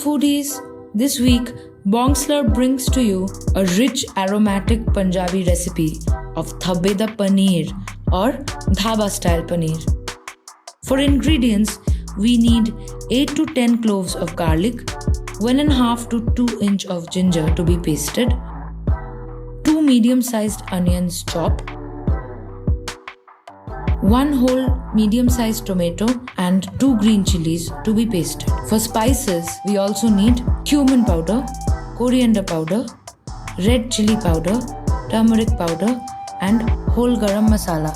foodies, this week Bongsler brings to you a rich aromatic Punjabi recipe of Dhabe da Paneer or Dhaba style paneer. For ingredients, we need 8 to 10 cloves of garlic, 1.5 to 2 inch of ginger to be pasted, 2 medium-sized onions chopped, 1 whole medium-sized tomato and 2 green chilies to be pasted. For spices, we also need cumin powder, coriander powder, red chili powder, turmeric powder and whole garam masala.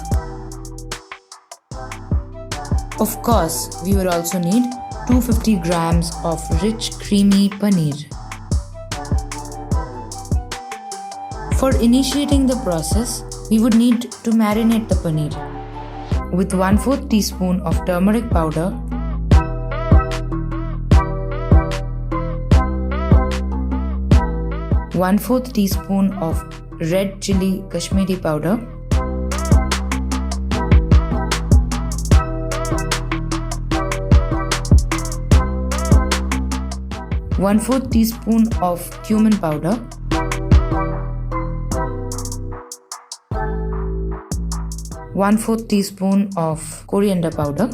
Of course, we will also need 250 grams of rich creamy paneer. For initiating the process, we would need to marinate the paneer with 1/4 teaspoon of turmeric powder, 1/4 teaspoon of red chili Kashmiri powder, 1/4 teaspoon of cumin powder, 1/4 teaspoon of coriander powder,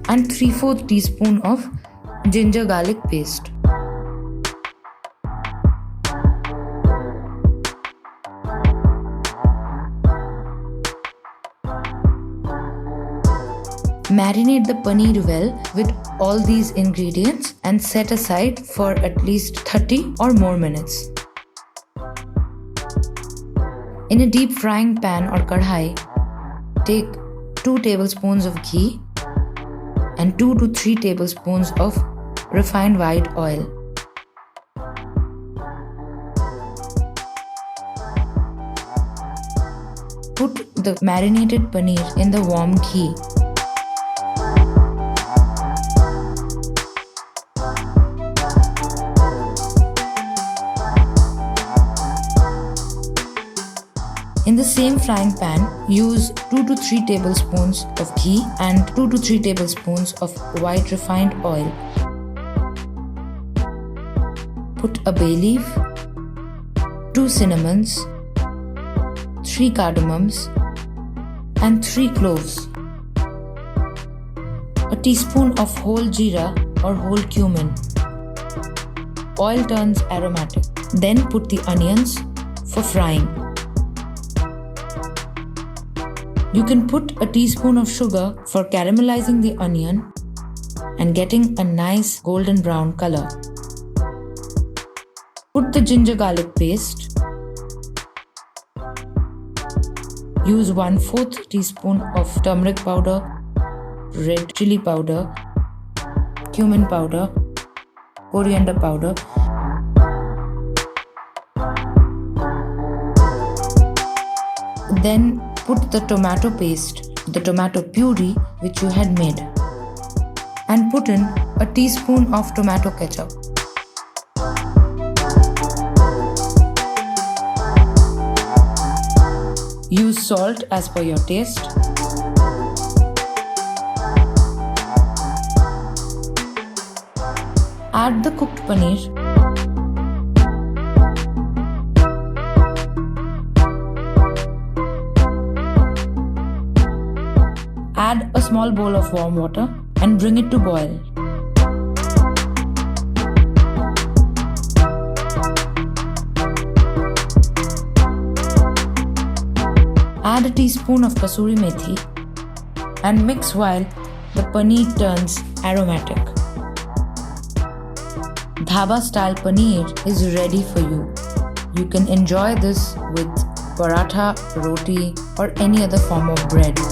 and 3/4 teaspoon of ginger garlic paste. Marinate the paneer well with all these ingredients and set aside for at least 30 or more minutes. In a deep frying pan or kadhai, take 2 tablespoons of ghee and 2 to 3 tablespoons of refined white oil. Put the marinated paneer in the warm ghee. In the same frying pan, use 2 to 3 tablespoons of ghee and 2 to 3 tablespoons of white refined oil. Put a bay leaf, 2 cinnamons, 3 cardamoms and 3 cloves, a teaspoon of whole jeera or whole cumin. Oil turns aromatic. Then put the onions for frying. You can put a teaspoon of sugar for caramelizing the onion and getting a nice golden brown color. Put the ginger garlic paste. Use 1/4 teaspoon of turmeric powder, red chili powder, cumin powder, coriander powder. Then put the tomato paste, the tomato puree which you had made, and put in a teaspoon of tomato ketchup. Use salt as per your taste. Add the cooked paneer. Add a small bowl of warm water and bring it to boil. Add a teaspoon of kasuri methi and mix while the paneer turns aromatic. Dhaba style paneer is ready for you. You can enjoy this with paratha, roti or any other form of bread.